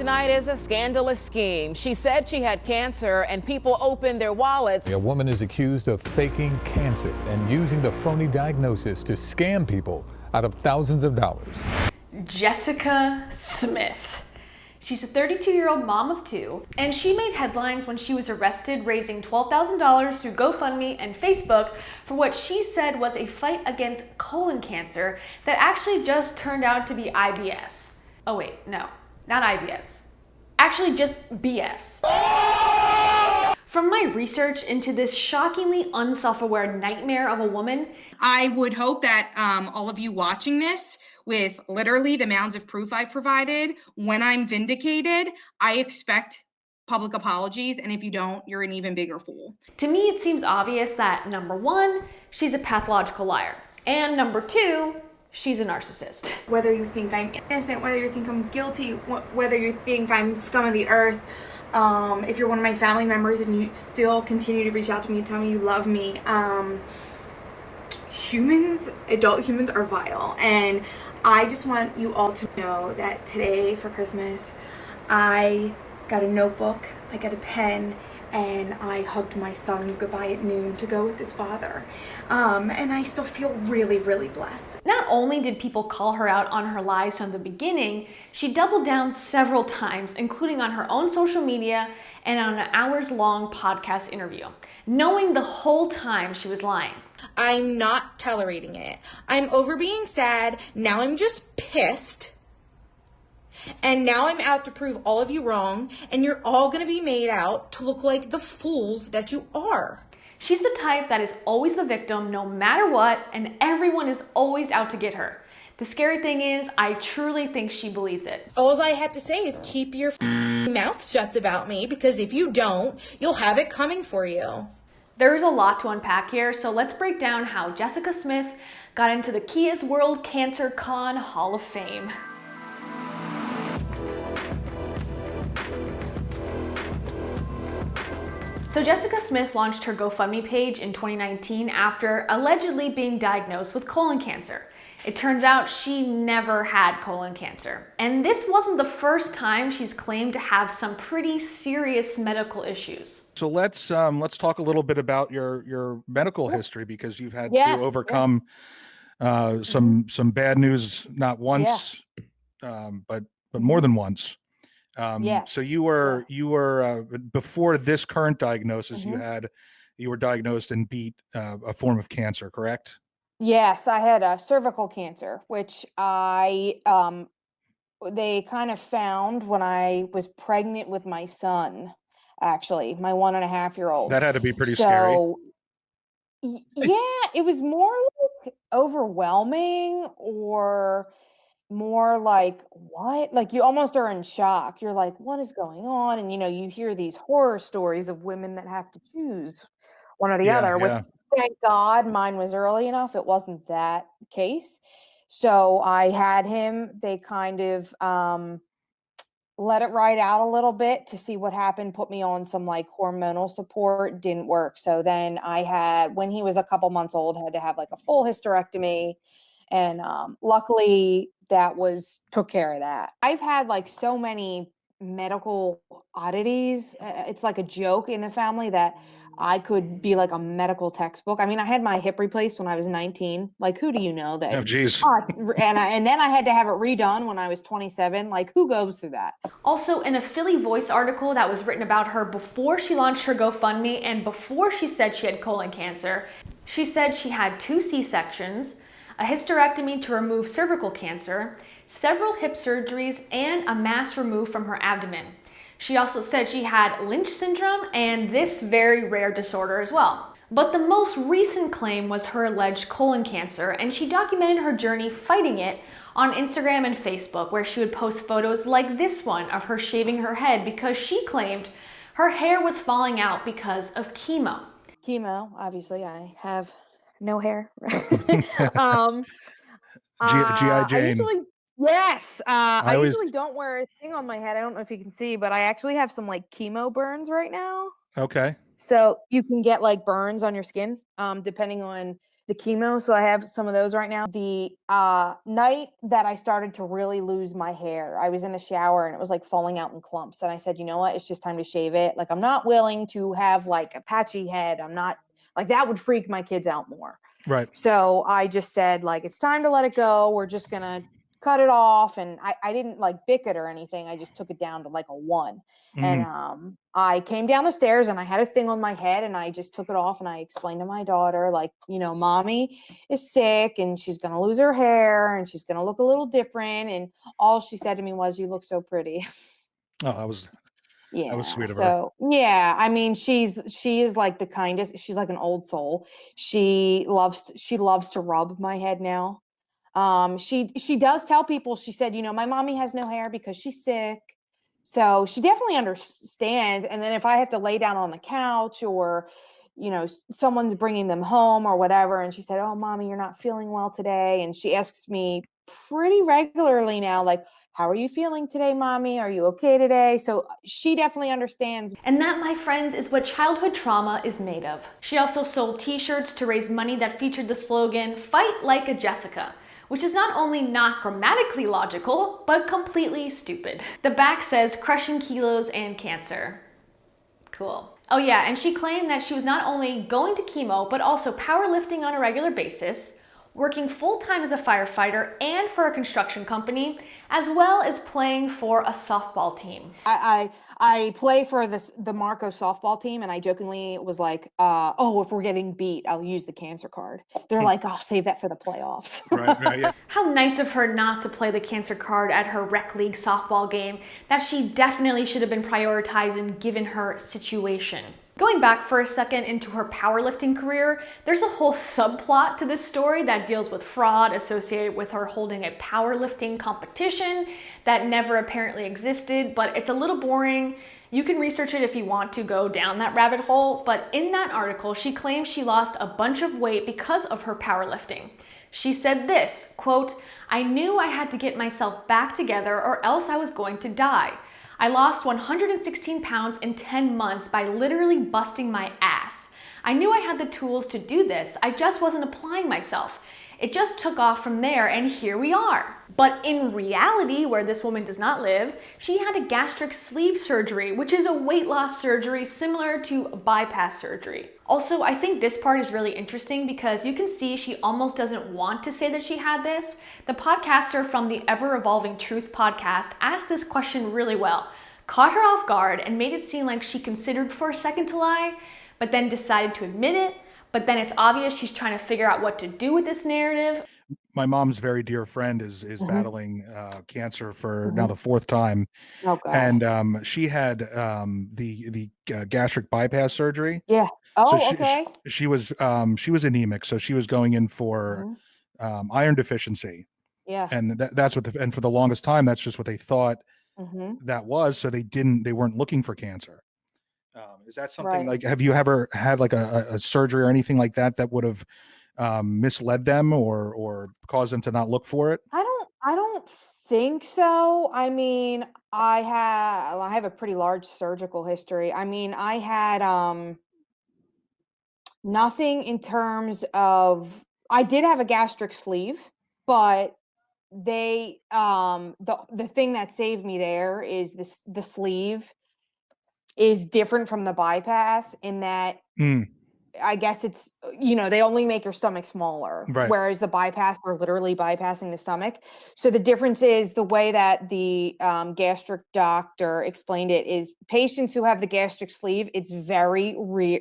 tonight is a scandalous scheme. She said she had cancer and people opened their wallets. A woman is accused of faking cancer and using the phony diagnosis to scam people out of thousands of dollars. Jessica Smith. She's a 32-year-old mom of two, and she made headlines when she was arrested raising $12,000 through GoFundMe and Facebook for what she said was a fight against colon cancer that actually just turned out to be IBS. Oh wait, no, not IBS. Actually just BS. From my research into this shockingly unself-aware nightmare of a woman, I would hope that all of you watching this, with literally the mounds of proof I've provided, when I'm vindicated, I expect public apologies. And if you don't, you're an even bigger fool. To me, it seems obvious that number one, she's a pathological liar. And number two, she's a narcissist. Whether you think I'm innocent, whether you think I'm guilty, whether you think I'm scum of the earth, if you're one of my family members and you still continue to reach out to me and tell me you love me, adult humans are vile. And I just want you all to know that today for Christmas, I got a notebook, I got a pen, and I hugged my son goodbye at noon to go with his father. And I still feel really, really blessed. Not only did people call her out on her lies from the beginning, she doubled down several times, including on her own social media and on an hours-long podcast interview, knowing the whole time she was lying. I'm not tolerating it. I'm over being sad. Now I'm just pissed. And now I'm out to prove all of you wrong, and you're all going to be made out to look like the fools that you are. She's the type that is always the victim no matter what, and everyone is always out to get her. The scary thing is, I truly think she believes it. All I have to say is keep your mouth shut about me, because if you don't, you'll have it coming for you. There's a lot to unpack here, so let's break down how Jessica Smith got into the Kia's World Cancer Con Hall of Fame. So Jessica Smith launched her GoFundMe page in 2019 after allegedly being diagnosed with colon cancer. It turns out she never had colon cancer. And this wasn't the first time she's claimed to have some pretty serious medical issues. So let's talk a little bit about your medical history, because you've had to overcome some bad news, not once, but more than once. So you were before this current diagnosis, you were diagnosed and beat a form of cancer, correct? Yes, I had a cervical cancer, which they kind of found when I was pregnant with my son, actually, my 1.5-year-old. That had to be pretty scary. Yeah, it was more like overwhelming, or more like, what? Like, you almost are in shock. You're like, what is going on? And you hear these horror stories of women that have to choose one or the other, which, thank God, mine was early enough. It wasn't that case. So I had him. They kind of let it ride out a little bit to see what happened, put me on some like hormonal support. Didn't work. So then I had, when he was a couple months old, had to have like a full hysterectomy. And luckily that took care of that. I've had like so many medical oddities. It's like a joke in the family that I could be like a medical textbook. I mean, I had my hip replaced when I was 19. Like, who do you know that? Oh, geez. And then I had to have it redone when I was 27. Like, who goes through that? Also, in a Philly Voice article that was written about her before she launched her GoFundMe and before she said she had colon cancer, she said she had 2 C-sections, a hysterectomy to remove cervical cancer, several hip surgeries, and a mass removed from her abdomen. She also said she had Lynch syndrome and this very rare disorder as well. But the most recent claim was her alleged colon cancer, and she documented her journey fighting it on Instagram and Facebook, where she would post photos like this one of her shaving her head because she claimed her hair was falling out because of chemo. Chemo, obviously, I have no hair. G.I. Jane. I usually don't wear a thing on my head. I don't know if you can see, but I actually have some like chemo burns right now. Okay. So you can get like burns on your skin, depending on the chemo. So I have some of those right now. The night that I started to really lose my hair, I was in the shower and it was like falling out in clumps. And I said, you know what? It's just time to shave it. Like, I'm not willing to have like a patchy head. I'm not like, that would freak my kids out more. Right. So I just said, like, it's time to let it go. We're just going to cut it off. And I didn't like bick it or anything. I just took it down to like a 1. And I came down the stairs and I had a thing on my head and I just took it off and I explained to my daughter, like, you know, mommy is sick and she's going to lose her hair and she's going to look a little different. And all she said to me was, you look so pretty. Oh, that was sweet of her. So yeah, I mean, she is like the kindest. She's like an old soul. She loves to rub my head now. She does tell people, she said, you know, my mommy has no hair because she's sick. So she definitely understands. And then if I have to lay down on the couch or, you know, someone's bringing them home or whatever, and she said, oh, mommy, you're not feeling well today. And she asks me pretty regularly now, like, how are you feeling today, mommy? Are you okay today? So she definitely understands. And that, my friends, is what childhood trauma is made of. She also sold t-shirts to raise money that featured the slogan, "Fight like a Jessica," which is not only not grammatically logical, but completely stupid. The back says crushing kilos and cancer. Cool. Oh yeah, and she claimed that she was not only going to chemo, but also powerlifting on a regular basis, working full-time as a firefighter and for a construction company, as well as playing for a softball team. I play for the Marco softball team, and I jokingly was like, oh, if we're getting beat, I'll use the cancer card. They're like, I'll save that for the playoffs. Right, yeah. How nice of her not to play the cancer card at her rec league softball game that she definitely should have been prioritizing given her situation. Going back for a second into her powerlifting career, there's a whole subplot to this story that deals with fraud associated with her holding a powerlifting competition that never apparently existed, but it's a little boring. You can research it if you want to go down that rabbit hole, but in that article, she claims she lost a bunch of weight because of her powerlifting. She said this, quote, "I knew I had to get myself back together or else I was going to die. I lost 116 pounds in 10 months by literally busting my ass. I knew I had the tools to do this, I just wasn't applying myself. It just took off from there and here we are." But in reality, where this woman does not live, she had a gastric sleeve surgery, which is a weight loss surgery similar to bypass surgery. Also, I think this part is really interesting because you can see she almost doesn't want to say that she had this. The podcaster from the Ever Evolving Truth podcast asked this question really well, caught her off guard and made it seem like she considered for a second to lie, but then decided to admit it. But then it's obvious she's trying to figure out what to do with this narrative. My mom's very dear friend is battling cancer for now the 4th time. Oh, God. And she had the gastric bypass surgery. Yeah. Oh, So okay. she was anemic, so she was going in for iron deficiency, Yeah. and that's what and for the longest time that's just what they thought that was. So they weren't looking for cancer. Is that something Right. like, have you ever had like a surgery or anything like that that would have misled them or caused them to not look for it? I don't think so. I mean, I have a pretty large surgical history. I mean, I had nothing in terms of, I did have a gastric sleeve, but they the thing that saved me there is the sleeve is different from the bypass in that I guess it's, you know, they only make your stomach smaller, Right. whereas the bypass, we're literally bypassing the stomach. So the difference is the way that the gastric doctor explained it is patients who have the gastric sleeve, it's very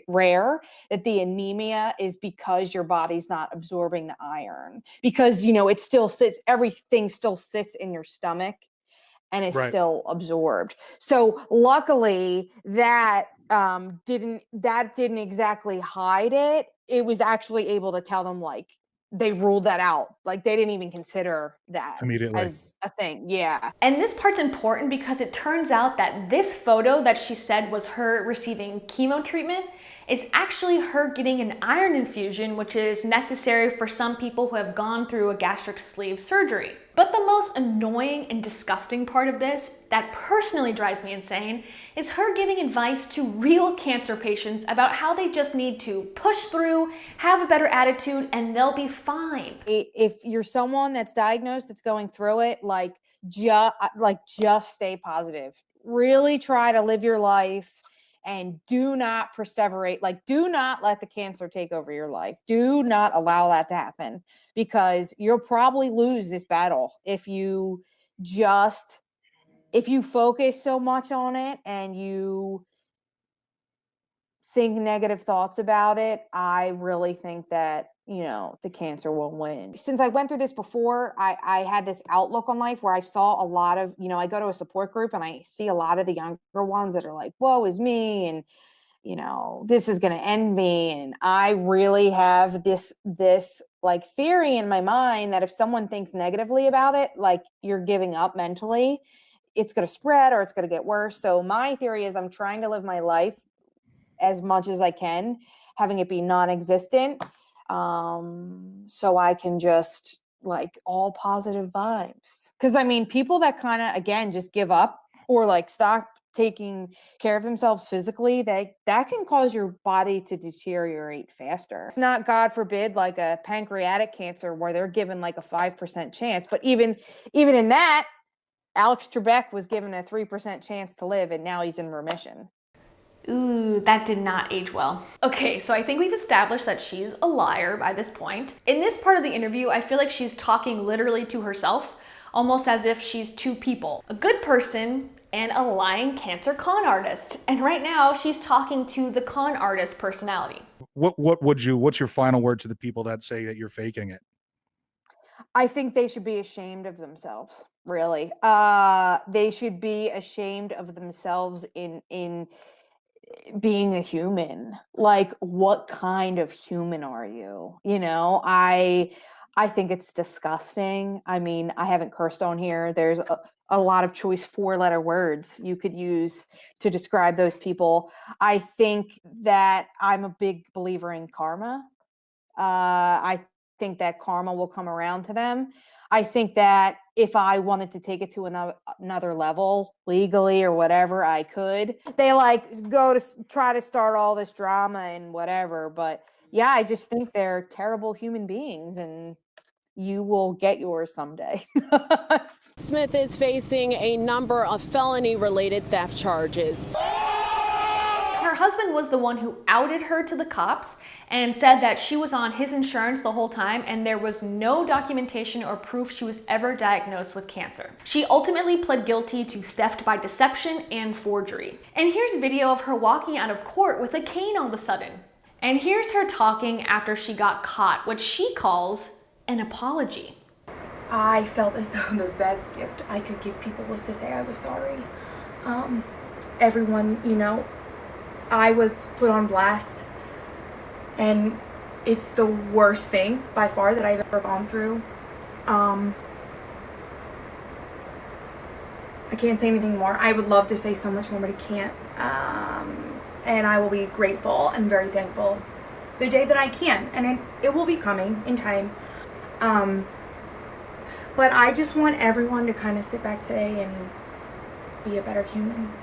rare that the anemia is because your body's not absorbing the iron, because, you know, it still sits, everything still sits in your stomach and is Right. still absorbed. So luckily that didn't exactly hide it. It was actually able to tell them, like, they ruled that out. Like, they didn't even consider that Immediately. as a thing. Yeah. And this part's important because it turns out that this photo that she said was her receiving chemo treatment is actually her getting an iron infusion, which is necessary for some people who have gone through a gastric sleeve surgery. But the most annoying and disgusting part of this, that personally drives me insane, is her giving advice to real cancer patients about how they just need to push through, have a better attitude, and they'll be fine. If you're someone that's diagnosed, that's going through it, just stay positive. Really try to live your life and do not perseverate. Do not let the cancer take over your life. Do not allow that to happen, because you'll probably lose this battle if you focus so much on it and you think negative thoughts about it. I really think that, the cancer will win. Since I went through this before, I had this outlook on life where I saw a lot of, I go to a support group and I see a lot of the younger ones that are like, woe is me, and, this is going to end me. And I really have this theory in my mind that if someone thinks negatively about it, you're giving up mentally, it's going to spread or it's going to get worse. So my theory is I'm trying to live my life as much as I can, having it be non-existent, so I can just all positive vibes. Because people that kind of, again, just give up or stop taking care of themselves physically, that can cause your body to deteriorate faster. It's not, God forbid, like a pancreatic cancer where they're given a 5% chance, but even in that, Alex Trebek was given a 3% chance to live, and now he's in remission. Ooh, that did not age well. Okay, so I think we've established that she's a liar by this point. In this part of the interview, I feel like she's talking literally to herself, almost as if she's two people, a good person and a lying cancer con artist. And right now she's talking to the con artist personality. What's your final word to the people that say that you're faking it? I think they should be ashamed of themselves, really. They should be ashamed of themselves in being a human. What kind of human are you? I think it's disgusting. I haven't cursed on here. There's a lot of choice 4-letter words you could use to describe those people. I think that I'm a big believer in karma. I think that karma will come around to them. I think that if I wanted to take it to another level legally or whatever, I could. They go to try to start all this drama and whatever, but yeah, I just think they're terrible human beings, and you will get yours someday. Smith is facing a number of felony-related theft charges. Her husband was the one who outed her to the cops and said that she was on his insurance the whole time and there was no documentation or proof she was ever diagnosed with cancer. She ultimately pled guilty to theft by deception and forgery. And here's video of her walking out of court with a cane all of a sudden. And here's her talking after she got caught, what she calls an apology. I felt as though the best gift I could give people was to say I was sorry. Everyone, I was put on blast, and it's the worst thing by far that I've ever gone through. I can't say anything more. I would love to say so much more, but I can't. And I will be grateful and very thankful the day that I can, and it will be coming in time. But I just want everyone to kind of sit back today and be a better human.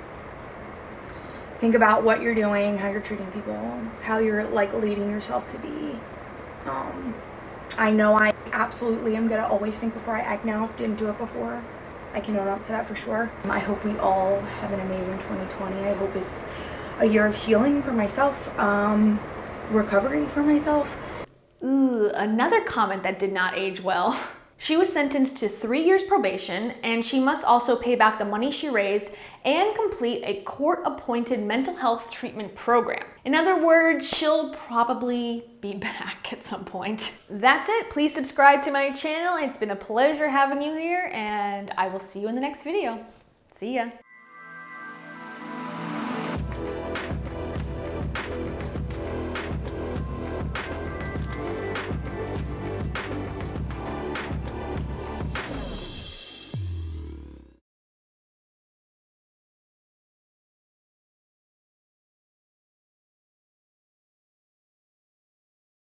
Think about what you're doing, how you're treating people, how you're leading yourself to be. I know I absolutely am gonna always think before I act now. Didn't do it before. I can own up to that for sure. I hope we all have an amazing 2020. I hope it's a year of healing for myself, recovery for myself. Ooh, another comment that did not age well. She was sentenced to 3 years probation, and she must also pay back the money she raised and complete a court-appointed mental health treatment program. In other words, she'll probably be back at some point. That's it. Please subscribe to my channel. It's been a pleasure having you here, and I will see you in the next video. See ya.